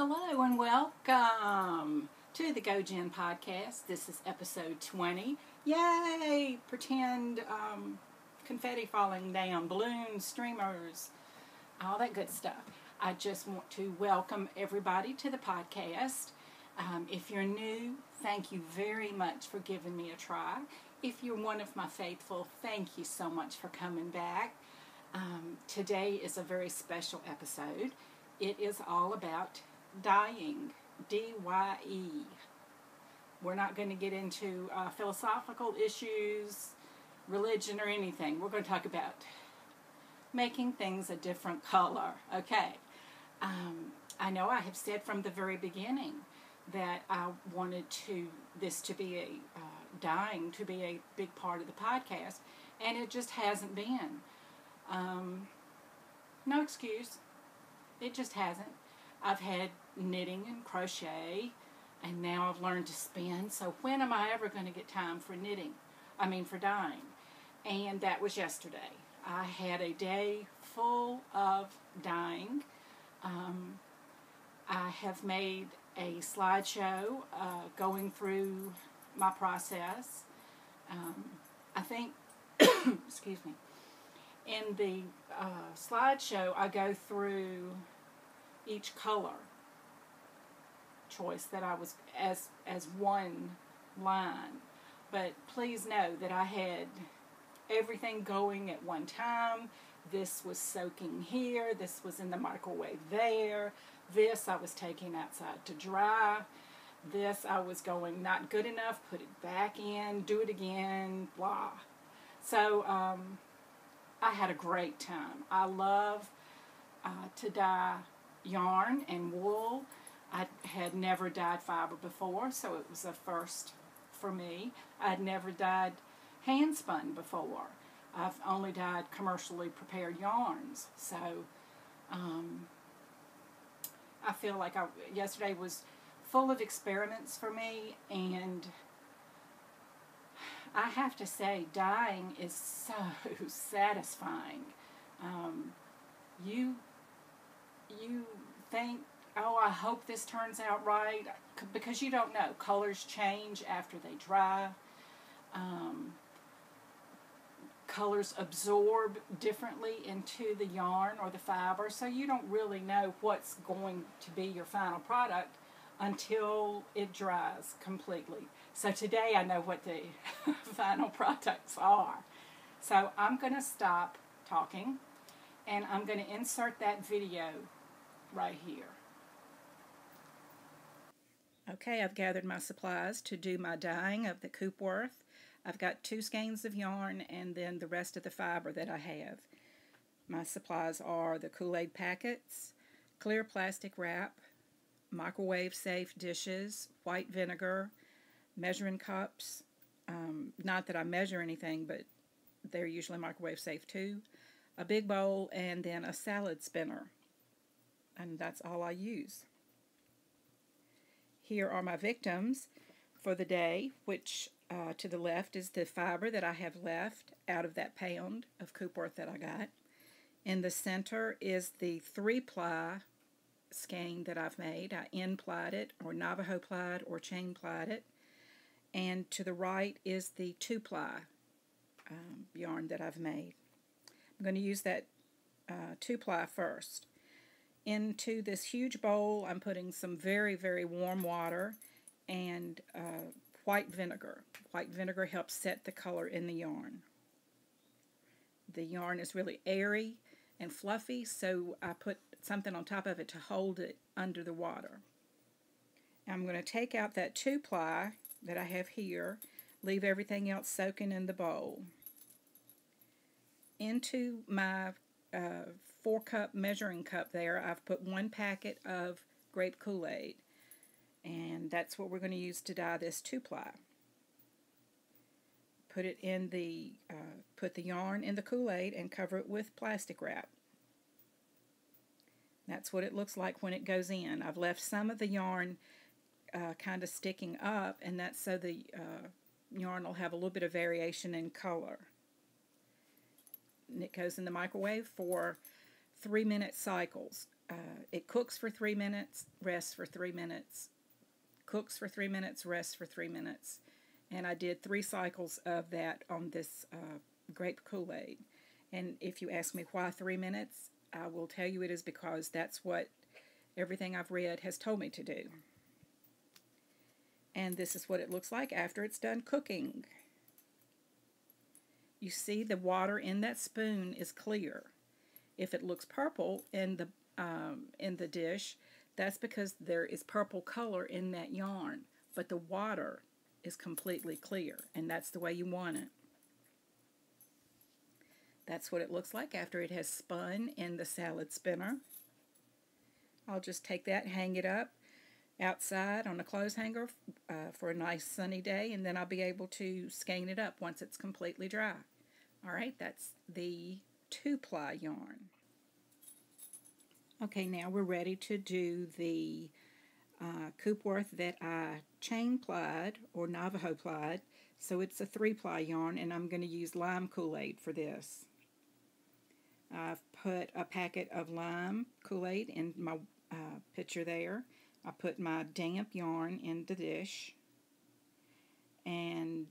Hello and welcome to the gojenn podcast. This is episode 20. Yay! Pretend confetti falling down, balloons, streamers, all that good stuff. I just want to welcome everybody to the podcast. If you're new, thank you very much for giving me a try. If you're one of my faithful, thank you so much for coming back. Today is a very special episode. It is all about dyeing, D-Y-E. We're not going to get into philosophical issues, religion, or anything. We're going to talk about making things a different color. Okay. I know I have said from the very beginning that I wanted this to be dyeing to be a big part of the podcast, and it just hasn't been. No excuse. It just hasn't. I've had knitting and crochet, and now I've learned to spin. So when am I ever going to get time for for dyeing? And that was yesterday. I had a day full of dyeing. I have made a slideshow going through my process. I think, excuse me, in the slideshow I go through each color choice that I was as one line, but please know that I had everything going at one time. This was soaking here, this was in the microwave there, this I was taking outside to dry, this I was going not good enough, put it back in, do it again, blah. So I had a great time. I love to dye yarn and wool. I had never dyed fiber before, so it was a first for me. I'd never dyed handspun before. I've only dyed commercially prepared yarns. So I feel like yesterday was full of experiments for me, and I have to say dyeing is so satisfying. You think, oh, I hope this turns out right, because you don't know. Colors change after they dry. Colors absorb differently into the yarn or the fiber, so you don't really know what's going to be your final product until it dries completely. So today I know what the final products are. So I'm going to stop talking, and I'm going to insert that video right here. Okay, I've gathered my supplies to do my dyeing of the Coopworth. I've got 2 skeins of yarn and then the rest of the fiber that I have. My supplies are the Kool-Aid packets, clear plastic wrap, microwave safe dishes, white vinegar, measuring cups, not that I measure anything, but they're usually microwave safe too, a big bowl, and then a salad spinner. And that's all I use. Here are my victims for the day, which to the left is the fiber that I have left out of that pound of Coopworth that I got. In the center is the 3-ply skein that I've made. I end-plied it, or Navajo plied, or chain plied it. And to the right is the 2-ply yarn that I've made. I'm going to use that 2-ply first. Into this huge bowl, I'm putting some very, very warm water and white vinegar. White vinegar helps set the color in the yarn. The yarn is really airy and fluffy, so I put something on top of it to hold it under the water. I'm going to take out that 2-ply that I have here, leave everything else soaking in the bowl. Into my 4-cup measuring cup there, I've put 1 packet of grape Kool-Aid, and that's what we're going to use to dye this 2-ply. Put it in the put the yarn in the Kool-Aid and cover it with plastic wrap. That's what it looks like when it goes in. I've left some of the yarn kind of sticking up, and that's so the yarn will have a little bit of variation in color. And it goes in the microwave for 3-minute cycles. It cooks for 3 minutes, rests for 3 minutes, cooks for 3 minutes, rests for 3 minutes. And I did 3 cycles of that on this grape Kool-Aid. And if you ask me why 3 minutes, I will tell you it is because that's what everything I've read has told me to do. And this is what it looks like after it's done cooking. You see the water in that spoon is clear. If it looks purple in the dish, that's because there is purple color in that yarn, but the water is completely clear, and that's the way you want it. That's what it looks like after it has spun in the salad spinner. I'll just take that, hang it up outside on a clothes hanger for a nice sunny day, and then I'll be able to skein it up once it's completely dry. Alright, that's the 2-ply yarn. Okay, now we're ready to do the Coopworth that I chain plied or Navajo plied. So it's a 3-ply yarn, and I'm going to use lime Kool-Aid for this. I've put a packet of lime Kool-Aid in my pitcher there. I put my damp yarn in the dish, and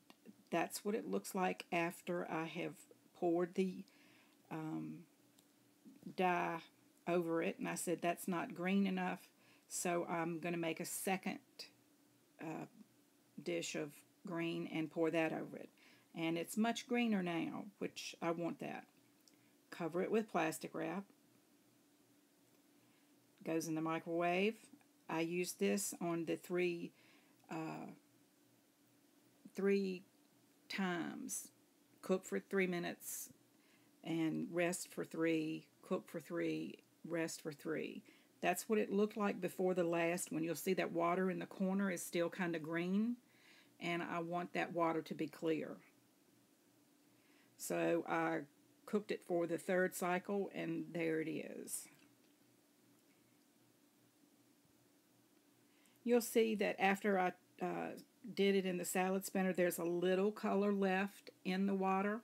that's what it looks like after I have poured the dye over it. And I said that's not green enough, so I'm going to make a second dish of green and pour that over it. And it's much greener now, which I want that. Cover it with plastic wrap. Goes in the microwave. I used this on the three times. Cook for 3 minutes and rest for 3. Cook for 3, rest for 3. That's what it looked like before the last one. You'll see that water in the corner is still kind of green, and I want that water to be clear. So I cooked it for the 3rd cycle, and there it is. You'll see that after I did it in the salad spinner, there's a little color left in the water,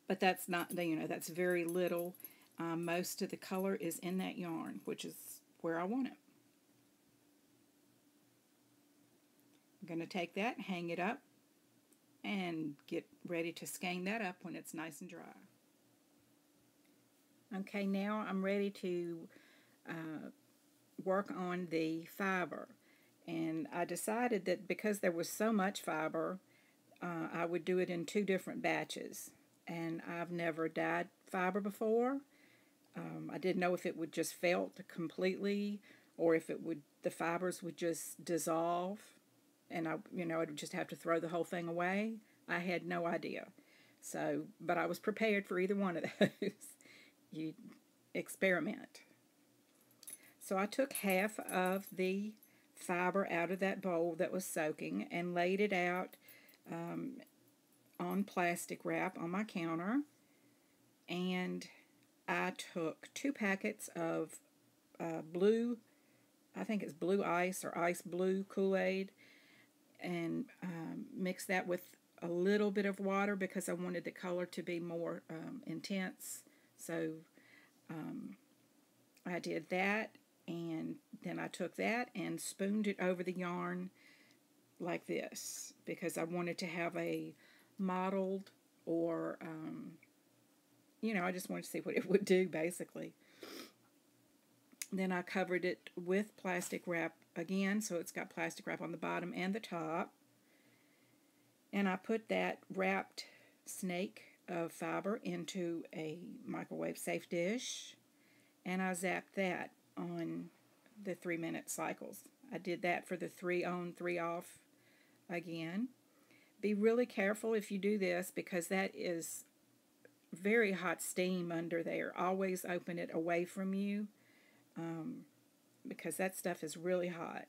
but that's not, that's very little. Most of the color is in that yarn, which is where I want it. I'm going to take that, hang it up, and get ready to skein that up when it's nice and dry. Okay, now I'm ready to work on the fiber. And I decided that because there was so much fiber, I would do it in 2 different batches. And I've never dyed fiber before. I didn't know if it would just felt completely, or if the fibers would just dissolve, and I'd just have to throw the whole thing away. I had no idea. So, but I was prepared for either one of those. You experiment. So I took half of the fiber out of that bowl that was soaking and laid it out on plastic wrap on my counter, and I took 2 packets of blue, I think it's blue ice or ice blue Kool-Aid, and mixed that with a little bit of water because I wanted the color to be more intense. So I did that, and then I took that and spooned it over the yarn like this because I wanted to have a mottled, or I just wanted to see what it would do basically. Then I covered it with plastic wrap again, so it's got plastic wrap on the bottom and the top, and I put that wrapped snake of fiber into a microwave safe dish, and I zapped that on the 3-minute cycles. I did that for the 3 on 3 off again. Be really careful if you do this because that is very hot steam under there. Always open it away from you because that stuff is really hot.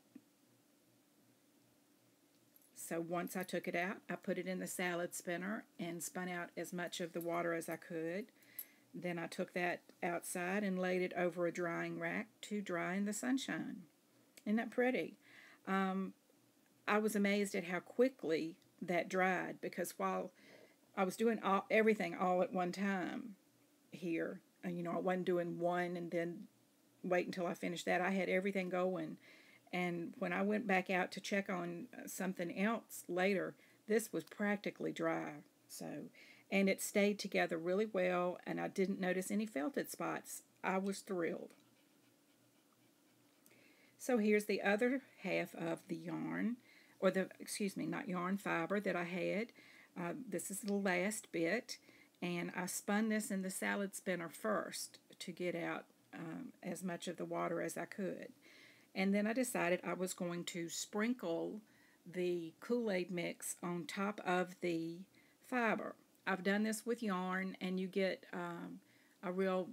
So once I took it out, I put it in the salad spinner and spun out as much of the water as I could. Then I took that outside and laid it over a drying rack to dry in the sunshine. Isn't that pretty? I was amazed at how quickly that dried, because while I was doing everything all at one time here, you know, I wasn't doing one and then wait until I finished that. I had everything going. And when I went back out to check on something else later, this was practically dry. So, and it stayed together really well, and I didn't notice any felted spots. I was thrilled. So here's the other half of the yarn, or the, excuse me, not yarn, fiber that I had. This is the last bit, and I spun this in the salad spinner first to get out as much of the water as I could. And then I decided I was going to sprinkle the Kool-Aid mix on top of the fiber. I've done this with yarn, and you get a real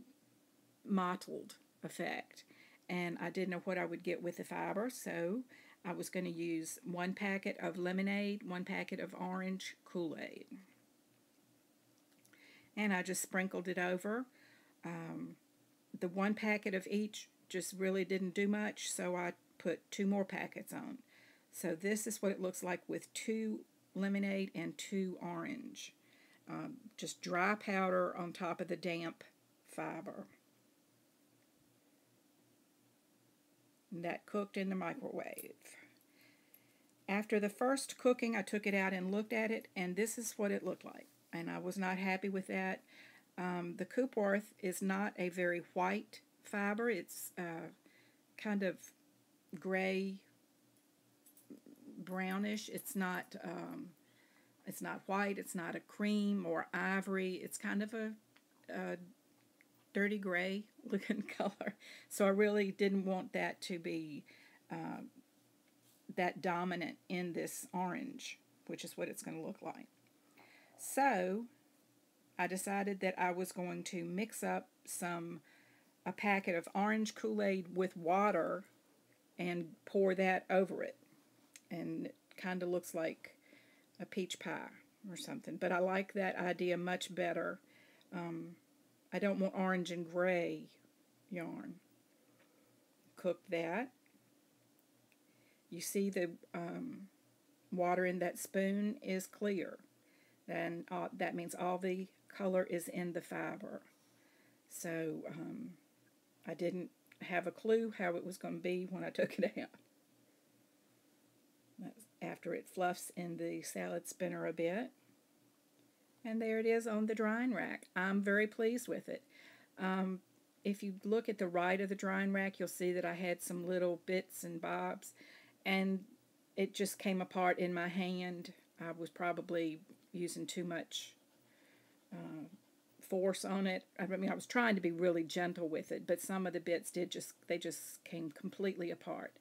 mottled effect. And I didn't know what I would get with the fiber, so I was going to use 1 packet of lemonade, 1 packet of orange Kool-Aid. And I just sprinkled it over. The 1 packet of each just really didn't do much, so I put 2 more packets on. So this is what it looks like with 2 lemonade and 2 orange. Just dry powder on top of the damp fiber. And that cooked in the microwave. After the first cooking, I took it out and looked at it, and this is what it looked like. And I was not happy with that. The Coopworth is not a very white fiber. It's kind of gray, brownish. It's not white. It's not a cream or ivory. It's kind of a dirty gray looking color. So I really didn't want that to be that dominant in this orange, which is what it's going to look like. So I decided that I was going to mix up a packet of orange Kool-Aid with water and pour that over it. And it kind of looks like a peach pie or something. But I like that idea much better. I don't want orange and gray yarn. Cook that. You see the water in that spoon is clear. And that means all the color is in the fiber. So I didn't have a clue how it was going to be when I took it out. That's after it fluffs in the salad spinner a bit. And there it is on the drying rack. I'm very pleased with it. If you look at the right of the drying rack, you'll see that I had some little bits and bobs, and it just came apart in my hand. I was probably using too much force on it. I mean, I was trying to be really gentle with it, but some of the bits they just came completely apart.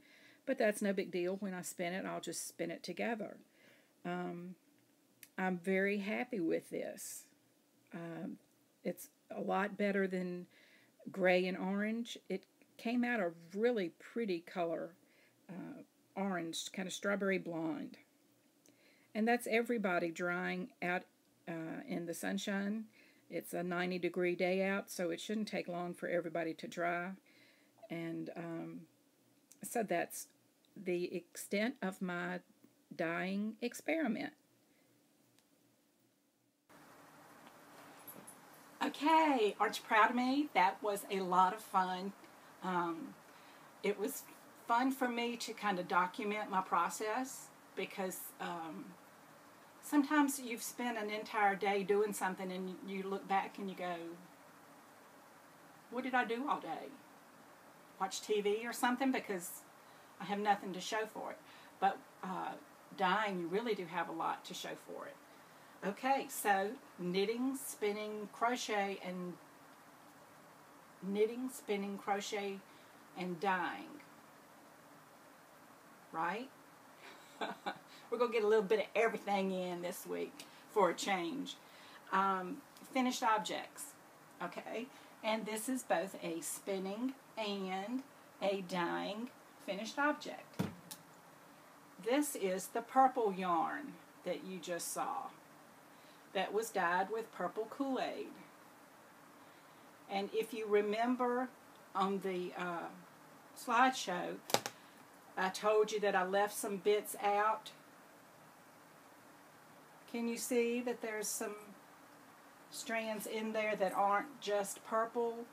But that's no big deal. When I spin it, I'll just spin it together. I'm very happy with this. It's a lot better than gray and orange. It came out a really pretty color, orange, kind of strawberry blonde. And that's everybody drying out in the sunshine. It's a 90-degree day out, so it shouldn't take long for everybody to dry. And so that's the extent of my dyeing experiment. Okay, aren't you proud of me? That was a lot of fun. It was fun for me to kind of document my process, because sometimes you've spent an entire day doing something and you look back and you go, what did I do all day? Watch TV or something, because I have nothing to show for it. But dyeing, you really do have a lot to show for it. Okay, so knitting, spinning, crochet, and dyeing. Right? We're going to get a little bit of everything in this week for a change. Finished objects. Okay, and this is both a spinning and a dyeing finished object. This is the purple yarn that you just saw. That was dyed with purple Kool-Aid. And if you remember on the slideshow, I told you that I left some bits out. Can you see that there's some strands in there that aren't just purple.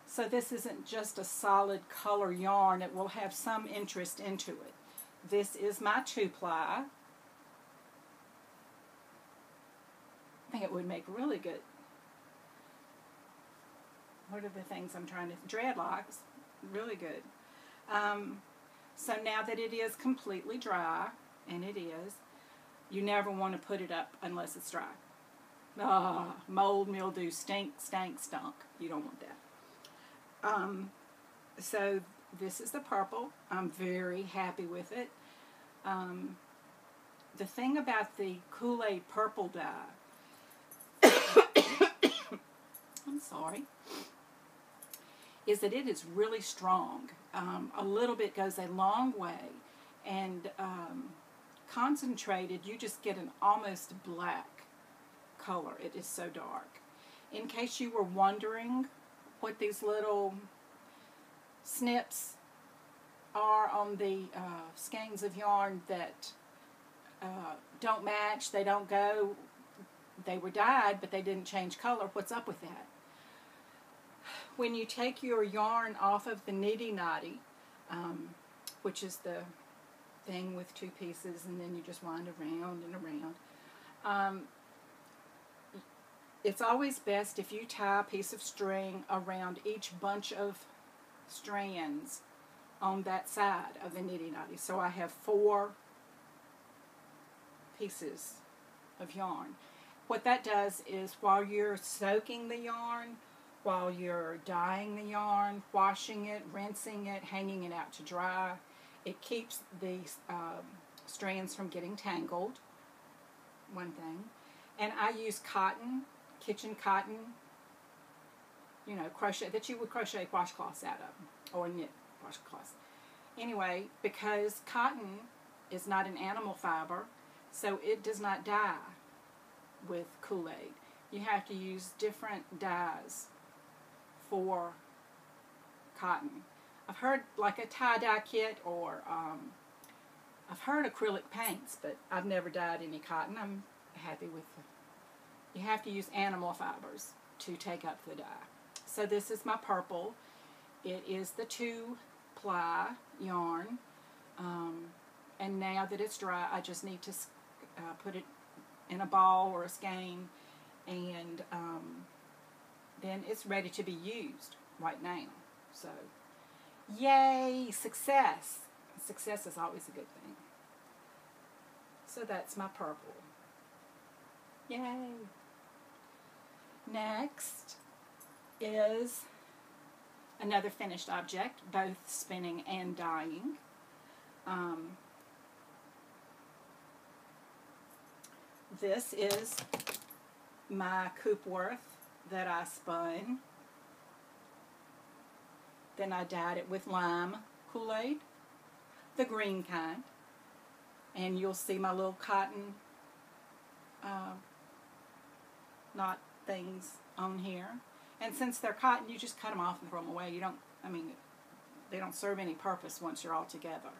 So this isn't just a solid color yarn. It will have some interest into it. This is my 2-ply. I think it would make really good, what are the things I'm trying to, dreadlocks, really good. So now that it is completely dry, and it is, you never want to put it up unless it's dry. Mold, mildew, stink, stank, stunk. You don't want that. So this is the purple. I'm very happy with it. The thing about the Kool-Aid purple dye, I'm sorry, is that it is really strong. A little bit goes a long way, and concentrated, you just get an almost black color. It is so dark. In case you were wondering what these little snips are on the skeins of yarn that don't match, they don't go, they were dyed but they didn't change color, what's up with that? When you take your yarn off of the nitty-knotty, which is the thing with 2 pieces, and then you just wind around and around, it's always best if you tie a piece of string around each bunch of strands on that side of the nitty-knotty. So I have 4 pieces of yarn. What that does is, while you're soaking the yarn, while you're dyeing the yarn, washing it, rinsing it, hanging it out to dry, it keeps the strands from getting tangled, one thing. And I use cotton, kitchen cotton, you know, crochet, that you would crochet washcloths out of, or knit washcloths. Anyway, because cotton is not an animal fiber, so it does not dye with Kool-Aid. You have to use different dyes for cotton. I've heard like a tie-dye kit, or I've heard acrylic paints, but I've never dyed any cotton. I'm happy with it. You have to use animal fibers to take up the dye. So this is my purple. It is the 2-ply yarn, and now that it's dry, I just need to put it in a ball or a skein, and then it's ready to be used right now. So, yay, success! Success is always a good thing. So that's my purple. Yay! Next is another finished object, both spinning and dyeing. This is my Coopworth that I spun. Then I dyed it with lime Kool-Aid, the green kind. And you'll see my little cotton knot things on here. And since they're cotton, you just cut them off and throw them away. You don't, I mean, they don't serve any purpose once you're all together.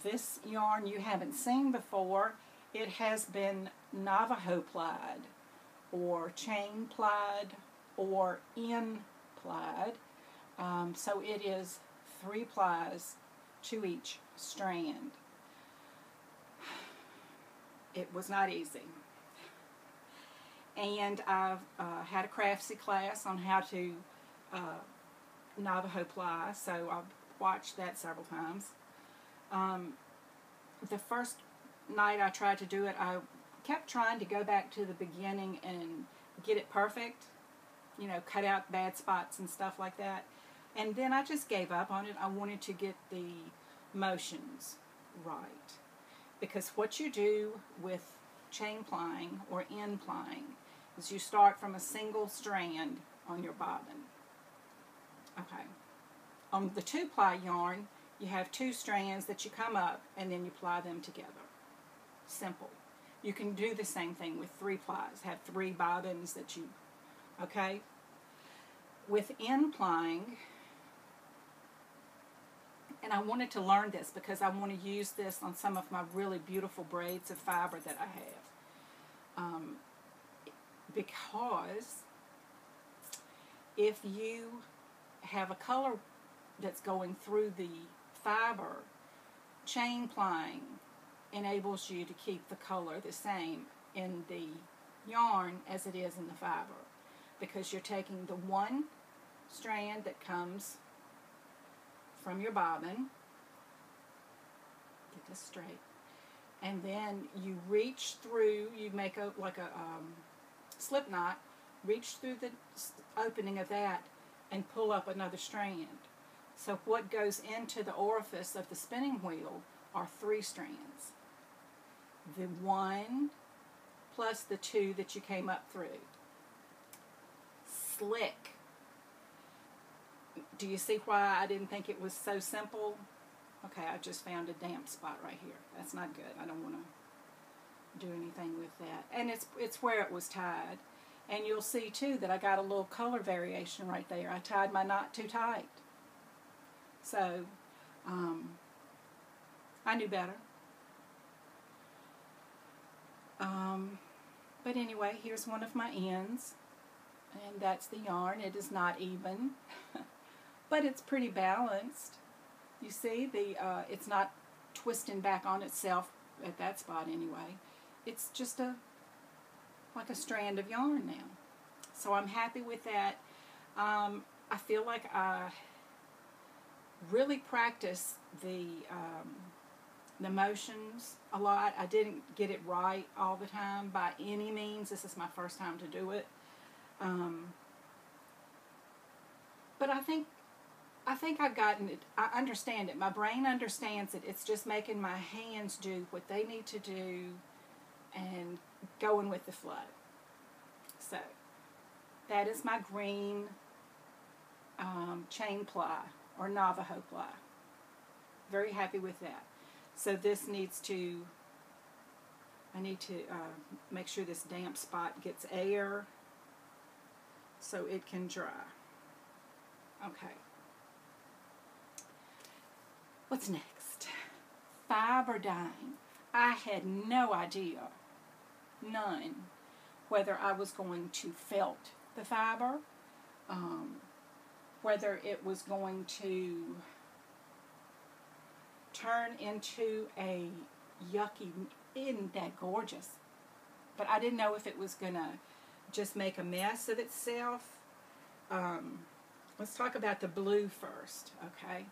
This yarn you haven't seen before. It has been Navajo plied, or chain plied, or in plied. So it is 3 plies to each strand. It was not easy. And I've had a Craftsy class on how to Navajo ply, so I've watched that several times. The first night I tried to do it, I kept trying to go back to the beginning and get it perfect, you know, cut out bad spots and stuff like that. And then I just gave up on it. I wanted to get the motions right. Because what you do with chain plying or end plying is you start from a single strand on your bobbin. Okay. On the 2-ply yarn, you have 2 strands that you come up and then you ply them together. Simple. You can do the same thing with 3 plies. Have 3 bobbins that you, okay? With end plying, and I wanted to learn this because I want to use this on some of my really beautiful braids of fiber that I have. because if you have a color that's going through the fiber, chain plying enables you to keep the color the same in the yarn as it is in the fiber, because you're taking the one strand that comes from your bobbin, get this straight, and then you reach through, you make a slip knot, reach through the opening of that and pull up another strand. So what goes into the orifice of the spinning wheel are 3 strands. The 1 plus the 2 that you came up through. Slick. Do you see why I didn't think it was so simple? Okay, I just found a damp spot right here. That's not good. I don't want to do anything with that. And it's where it was tied. And you'll see too that I got a little color variation right there. I tied my knot too tight. So, I knew better. But anyway, here's one of my ends. And that's the yarn. It is not even. But it's pretty balanced. You see, it's not twisting back on itself at that spot anyway. It's just like a strand of yarn now. So I'm happy with that. I feel like I really practice the motions a lot. I didn't get it right all the time by any means. This is my first time to do it. But I think I've gotten it. I understand it. My brain understands it. It's just making my hands do what they need to do and going with the flow. So that is my green chain ply or Navajo ply. Very happy with that. So this needs to, I need to make sure this damp spot gets air so it can dry. Okay. What's next? Fiber dyeing. I had no idea, none, whether I was going to felt the fiber, whether it was going to turn into a yucky, isn't that gorgeous? But I didn't know if it was going to just make a mess of itself. Let's talk about the blue first, okay?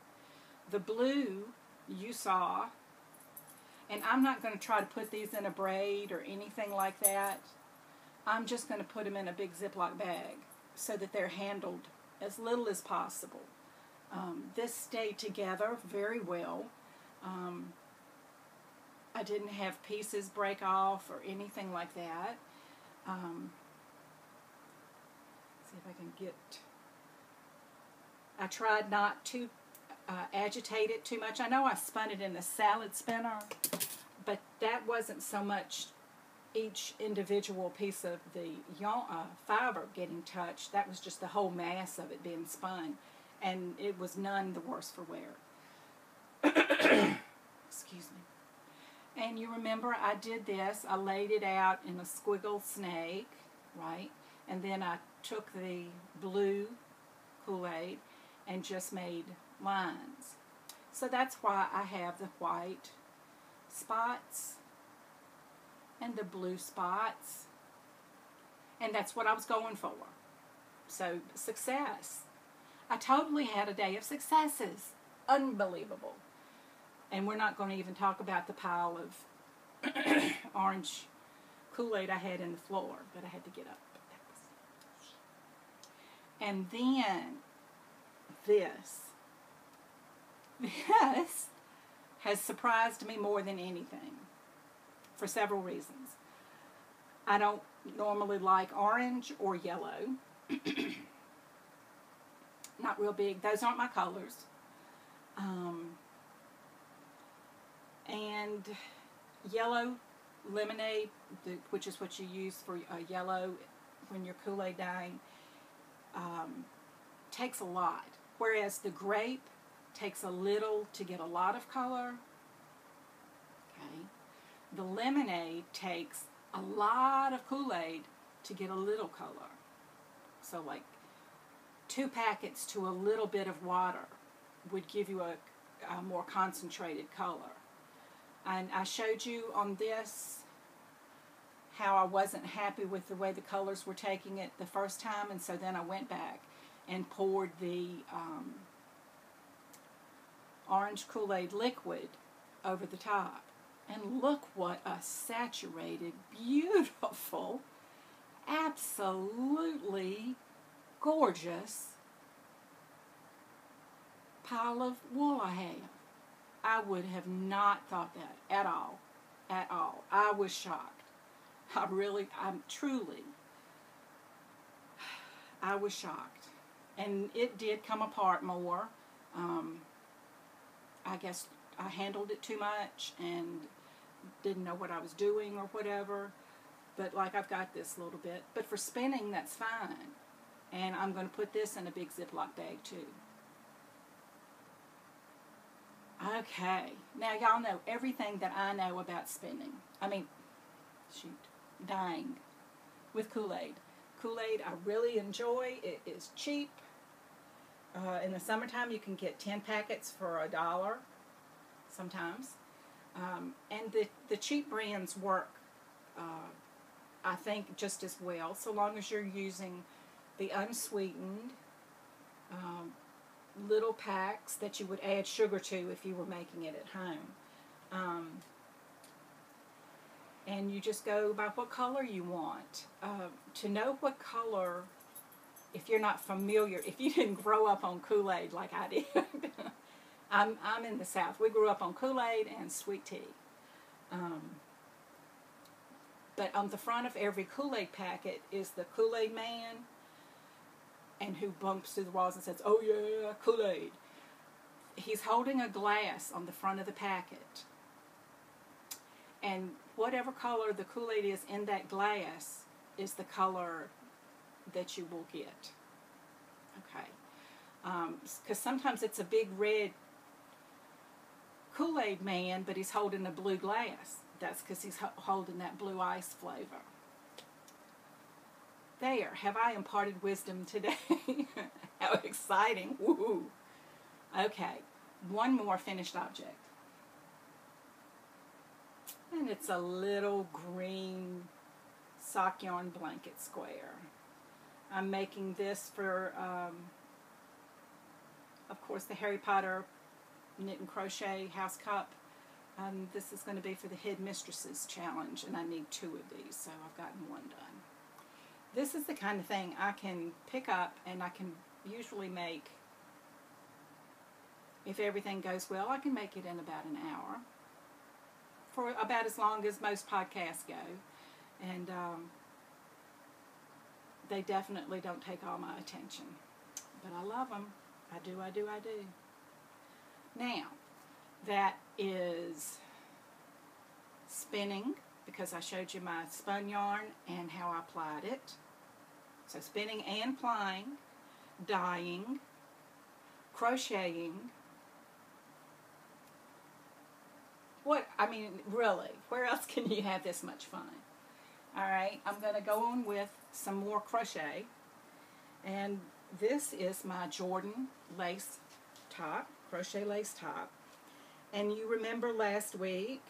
The blue you saw, and I'm not going to try to put these in a braid or anything like that. I'm just going to put them in a big Ziploc bag so that they're handled as little as possible. This stayed together very well. I didn't have pieces break off or anything like that. See if I can get... I tried not to agitate it too much. I know I spun it in the salad spinner, but that wasn't so much each individual piece of the fiber getting touched. That was just the whole mass of it being spun, and it was none the worse for wear. Excuse me. And you remember I did this. I laid it out in a squiggle snake, right? And then I took the blue Kool-Aid and just made lines. So that's why I have the white spots and the blue spots. And that's what I was going for. So, success. I totally had a day of successes. Unbelievable. And we're not going to even talk about the pile of orange Kool-Aid I had in the floor, but I had to get up. And then this has surprised me more than anything for several reasons. I don't normally like orange or yellow. Not real big. Those aren't my colors. And yellow lemonade, which is what you use for yellow when you're Kool-Aid dyeing, takes a lot. Whereas the grape takes a little to get a lot of color. Okay. The lemonade takes a lot of Kool-Aid to get a little color. So like 2 packets to a little bit of water would give you a more concentrated color. And I showed you on this how I wasn't happy with the way the colors were taking it the first time, and so then I went back and poured the orange Kool-Aid liquid over the top. And look what a saturated, beautiful, absolutely gorgeous pile of wool I have. I would have not thought that at all. At all. I was shocked. I was shocked. And it did come apart more. I guess I handled it too much and didn't know what I was doing or whatever. But like, I've got this a little bit. But for spinning, that's fine. And I'm going to put this in a big Ziploc bag too. Okay. Now y'all know everything that I know about spinning. Dyeing with Kool-Aid. Kool-Aid I really enjoy. It is cheap. In the summertime you can get 10 packets for $1 sometimes. And the cheap brands work, I think, just as well, so long as you're using the unsweetened little packs that you would add sugar to if you were making it at home. And you just go by what color you want. To know what color, if you're not familiar, if you didn't grow up on Kool-Aid like I did, I'm in the South. We grew up on Kool-Aid and sweet tea. But on the front of every Kool-Aid packet is the Kool-Aid man, and who bumps through the walls and says, "Oh yeah, Kool-Aid." He's holding a glass on the front of the packet. And whatever color the Kool-Aid is in that glass is the color that you will get. Okay. Because sometimes it's a big red Kool-Aid man, but he's holding a blue glass. That's because he's holding that blue ice flavor. There. Have I imparted wisdom today? How exciting. Woohoo. Okay. One more finished object. And it's a little green sock yarn blanket square. I'm making this for, of course, the Harry Potter Knit and Crochet House Cup. This is going to be for the Headmistresses challenge, and I need 2 of these, so I've gotten 1 done. This is the kind of thing I can pick up, and I can usually make, if everything goes well, I can make it in about an hour. For about as long as most podcasts go. And they definitely don't take all my attention. But I love them. I do. Now, that is spinning, because I showed you my spun yarn and how I applied it. So spinning and plying, dyeing, crocheting. Really, where else can you have this much fun? Alright, I'm going to go on with some more crochet. And this is my Jordan lace top, crochet lace top. And you remember last week,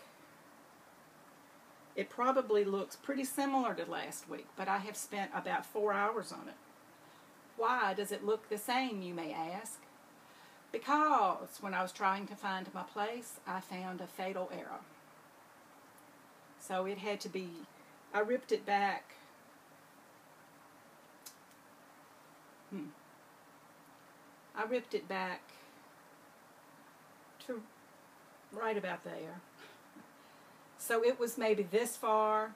it probably looks pretty similar to last week, but I have spent about 4 hours on it. Why does it look the same, you may ask? Because when I was trying to find my place, I found a fatal error. So it had to be, I ripped it back. I ripped it back to right about there. So it was maybe this far,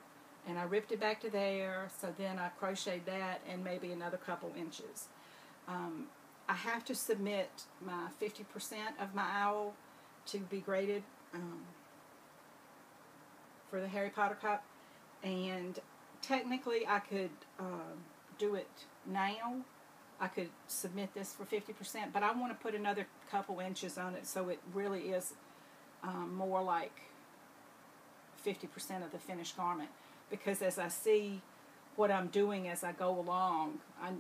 and I ripped it back to there, so then I crocheted that and maybe another couple inches. I have to submit my 50% of my owl to be graded for the Harry Potter Cup, and technically I could do it now. I could submit this for 50%, but I want to put another couple inches on it so it really is more like 50% of the finished garment, because as I see what I'm doing as I go along, I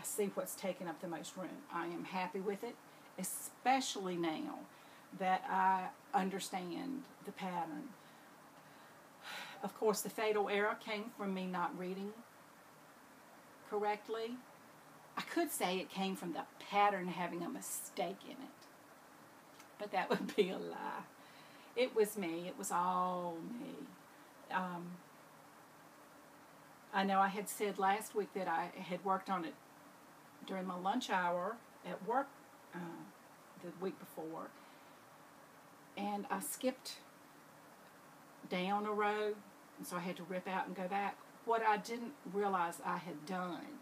see what's taking up the most room. I am happy with it, especially now that I understand the pattern. Of course, the fatal error came from me not reading correctly. I could say it came from the pattern having a mistake in it, but that would be a lie. It was me. It was all me. I know I had said last week that I had worked on it during my lunch hour at work the week before, and I skipped down a row, and so I had to rip out and go back. What I didn't realize I had done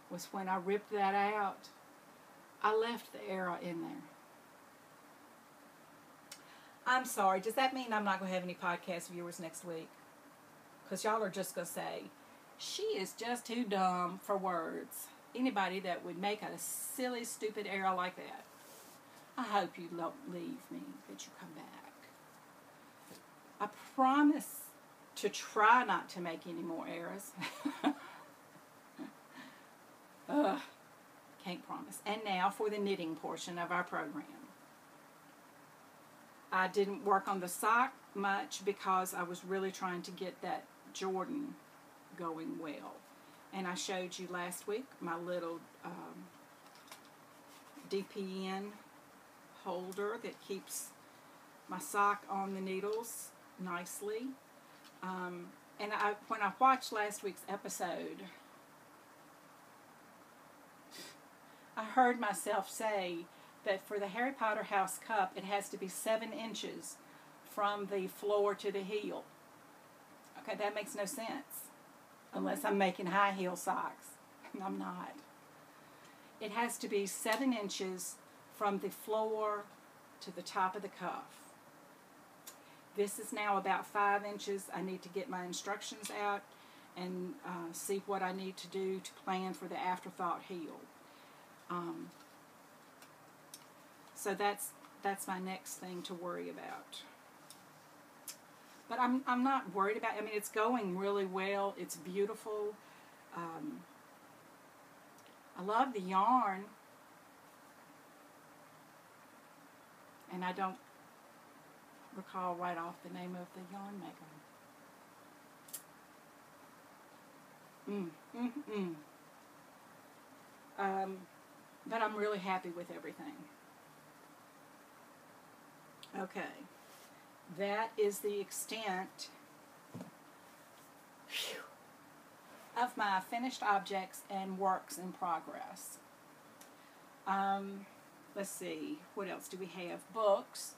was when I ripped that out, I left the error in there. I'm sorry, does that mean I'm not going to have any podcast viewers next week? Because y'all are just going to say, she is just too dumb for words. Anybody that would make a silly, stupid error like that, I hope you don't leave me, that you come back. I promise to try not to make any more errors. Can't promise. And now for the knitting portion of our program. I didn't work on the sock much because I was really trying to get that Jordan going well. And I showed you last week my little DPN holder that keeps my sock on the needles nicely. And when I watched last week's episode, I heard myself say that for the Harry Potter house cup, it has to be 7 inches from the floor to the heel. Okay, that makes no sense. Unless I'm making high heel socks. I'm not. It has to be 7 inches from the floor to the top of the cuff. This is now about 5 inches. I need to get my instructions out and see what I need to do to plan for the afterthought heel. So that's my next thing to worry about. But I'm not worried about it. I mean, it's going really well. It's beautiful. I love the yarn. And I don't recall right off the name of the yarn maker. But I'm really happy with everything. Okay. That is the extent of my finished objects and works in progress. Let's see, what else do we have? Books.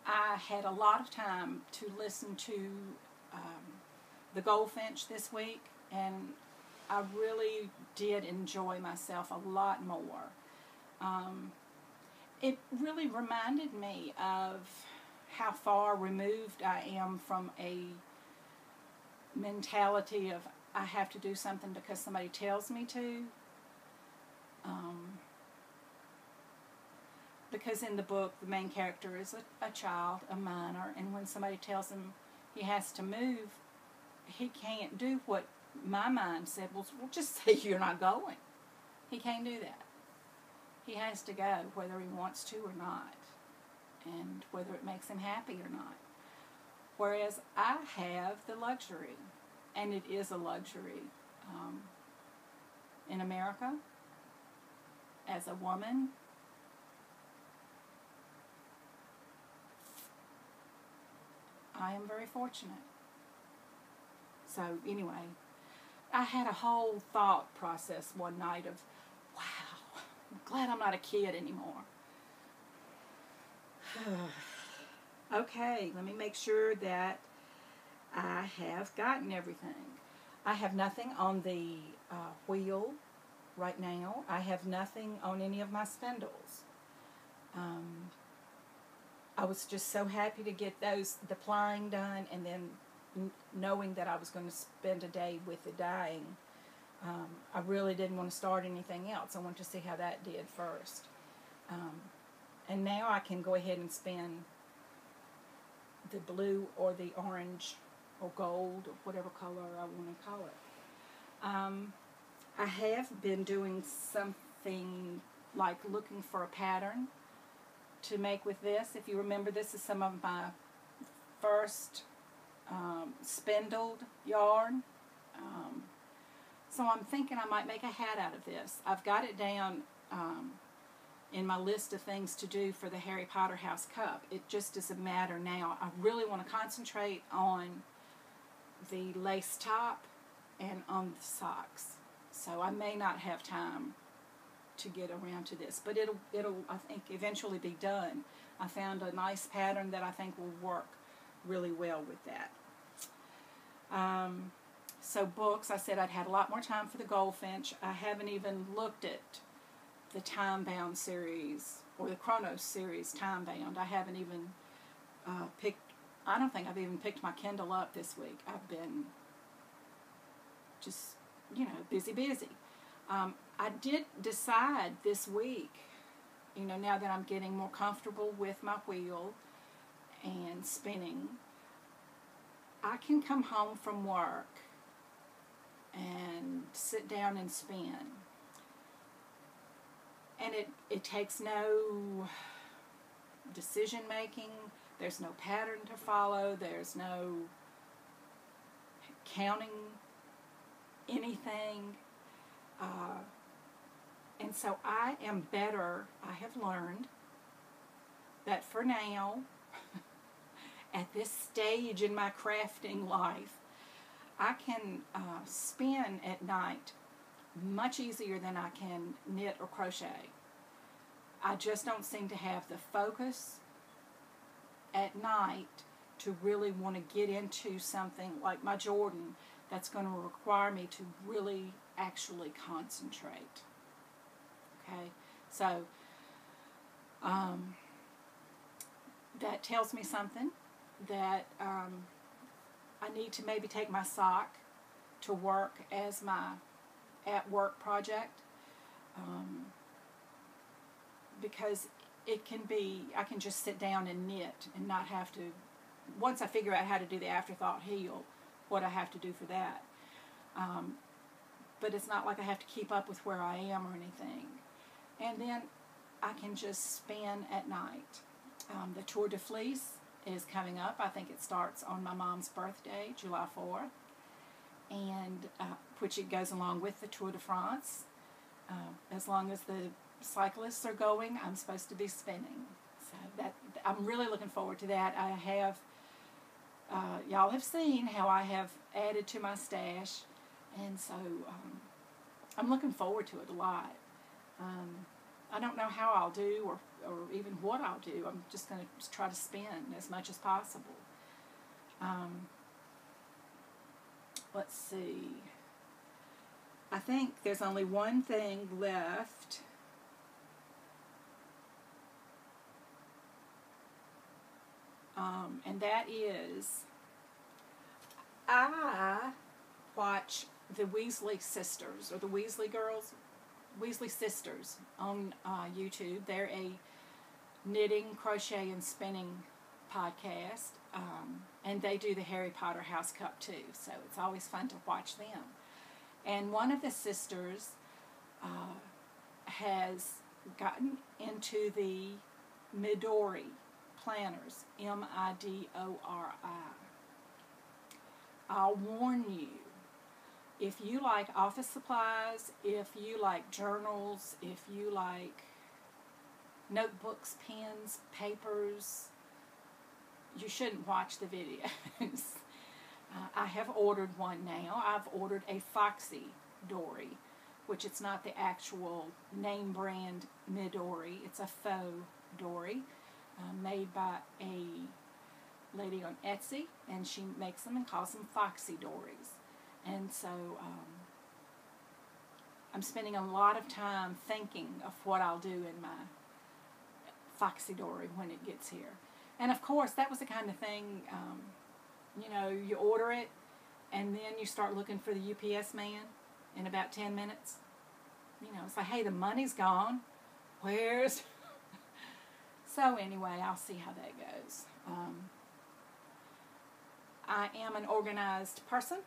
I had a lot of time to listen to the Goldfinch this week, and I really did enjoy myself a lot more. It really reminded me of how far removed I am from a mentality of I have to do something because somebody tells me to. Because in the book, the main character is a child, a minor, and when somebody tells him he has to move, he can't do what my mind said, well, just say you're not going. He can't do that. He has to go whether he wants to or not, and whether it makes him happy or not. Whereas I have the luxury, and it is a luxury, in America, as a woman, I am very fortunate. So anyway, I had a whole thought process one night of, wow, I'm glad I'm not a kid anymore. Okay, let me make sure that I have gotten everything. I have nothing on the wheel right now. I have nothing on any of my spindles. I was just so happy to get the plying done, and then knowing that I was going to spend a day with the dyeing. I really didn't want to start anything else. I wanted to see how that did first. And now I can go ahead and spin the blue or the orange or gold or whatever color I want to call it. I have been doing something like looking for a pattern to make with this. If you remember, this is some of my first spindled yarn. So I'm thinking I might make a hat out of this. I've got it down in my list of things to do for the Harry Potter house cup. It just is a matter now. I really want to concentrate on the lace top and on the socks. So I may not have time to get around to this, but it'll I think eventually be done. I found a nice pattern that I think will work really well with that. So books, I said I'd had a lot more time for the Goldfinch. I haven't even looked at the Time-Bound series or the Chronos series Time-Bound. I haven't even I don't think I've even picked my Kindle up this week. I've been just, busy. I did decide this week, now that I'm getting more comfortable with my wheel and spinning, I can come home from work and sit down and spin. And it takes no decision making. There's no pattern to follow. There's no counting anything. And so I am better. I have learned that for now, at this stage in my crafting life, I can spin at night much easier than I can knit or crochet. I just don't seem to have the focus at night to really want to get into something like my Jordan that's going to require me to really actually concentrate. Okay, so that tells me something, that I need to maybe take my sock to work as my at-work project, because it can be, I can just sit down and knit and not have to, once I figure out how to do the afterthought heel, what I have to do for that. But it's not like I have to keep up with where I am or anything. And then I can just spin at night. The Tour de Fleece is coming up. I think it starts on my mom's birthday, July 4th, and which it goes along with the Tour de France. As long as the cyclists are going, I'm supposed to be spinning. So that I'm really looking forward to that. I have, y'all have seen how I have added to my stash, and so I'm looking forward to it a lot. I don't know how I'll do or even what I'll do. I'm just going to try to spin as much as possible. Let's see. I think there's only one thing left. And that is, I watch the Weasley sisters, or the Weasley girls, Weasley sisters on YouTube. They're a knitting, crochet, and spinning podcast, and they do the Harry Potter house cup too, so it's always fun to watch them. And one of the sisters has gotten into the Midori planners, Midori. I'll warn you, if you like office supplies, if you like journals, if you like notebooks, pens, papers, you shouldn't watch the videos. I have ordered one now. I've ordered a foxy dory, which it's not the actual name brand Midori. It's a faux dory made by a lady on Etsy, and she makes them and calls them foxy dories. And so I'm spending a lot of time thinking of what I'll do in my foxy dory when it gets here. And of course, that was the kind of thing, you order it, and then you start looking for the UPS man in about 10 minutes. It's like, hey, the money's gone. Where's... So anyway, I'll see how that goes. I am an organized person.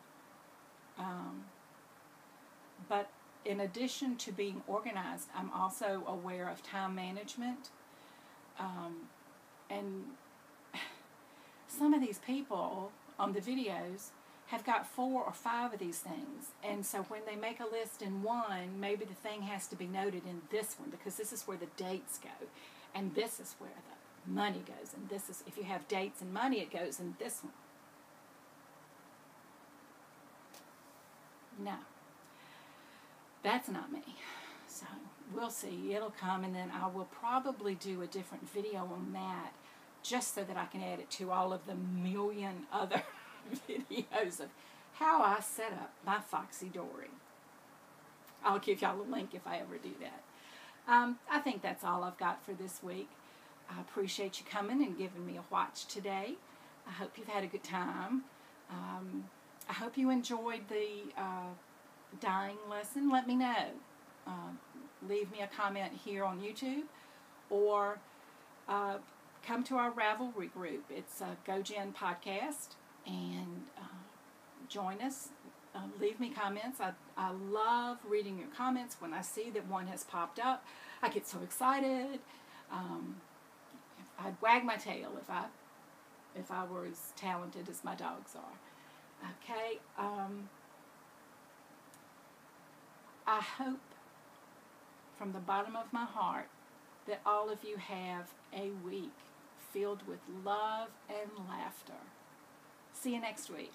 But in addition to being organized, I'm also aware of time management. And some of these people on the videos have got 4 or 5 of these things. And so when they make a list in one, maybe the thing has to be noted in this one, because this is where the dates go. And this is where the money goes. And this is, if you have dates and money, it goes in this one. No. That's not me. So we'll see. It'll come, and then I will probably do a different video on that, just so that I can add it to all of the million other videos of how I set up my foxy Dory. I'll give y'all a link if I ever do that. I think that's all I've got for this week. I appreciate you coming and giving me a watch today. I hope you've had a good time. I hope you enjoyed the dyeing lesson. Let me know. Leave me a comment here on YouTube, or come to our Ravelry group. It's a gojenn podcast, and join us. Leave me comments. I love reading your comments. When I see that one has popped up, I get so excited. I'd wag my tail if I were as talented as my dogs are. Okay. I hope from the bottom of my heart that all of you have a week filled with love and laughter. See you next week.